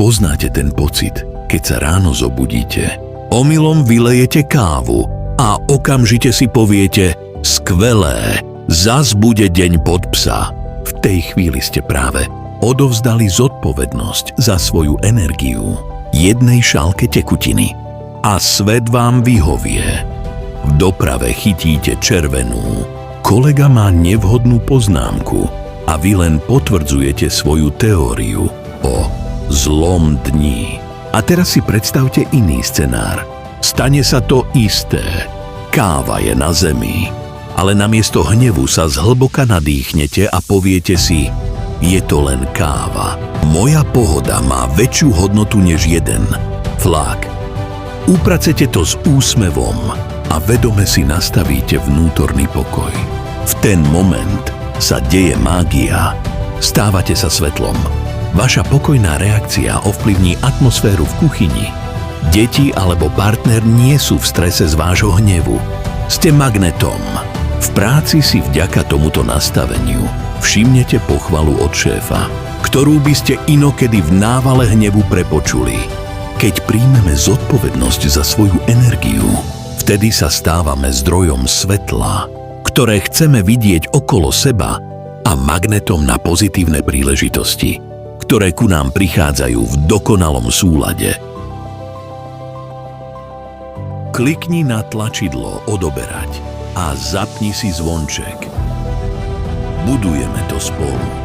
Poznáte ten pocit, keď sa ráno zobudíte, omylom vylejete kávu a okamžite si poviete: skvelé, zas bude deň pod psa. V tej chvíli ste práve odovzdali zodpovednosť za svoju energiu jednej šálke tekutiny a svet vám vyhovie. V doprave chytíte červenú, kolega má nevhodnú poznámku a vy len potvrdzujete svoju teóriu o zlom dni. A teraz si predstavte iný scenár. Stane sa to isté. Káva je na zemi, ale namiesto hnevu sa zhlboka nadýchnete a poviete si: je to len káva. Moja pohoda má väčšiu hodnotu než jeden flák. Upracete to s úsmevom a vedome si nastavíte vnútorný pokoj. V ten moment sa deje mágia. Stávate sa svetlom. Vaša pokojná reakcia ovplyvní atmosféru v kuchyni. Deti alebo partner nie sú v strese z vášho hnevu. Ste magnetom. V práci si vďaka tomuto nastaveniu všimnete pochvalu od šéfa, ktorú by ste inokedy v návale hnevu prepočuli. Keď príjmeme zodpovednosť za svoju energiu, vtedy sa stávame zdrojom svetla, ktoré chceme vidieť okolo seba, a magnetom na pozitívne príležitosti, ktoré ku nám prichádzajú v dokonalom súlade. Klikni na tlačidlo odoberať a zapni si zvonček. Budujeme to spolu.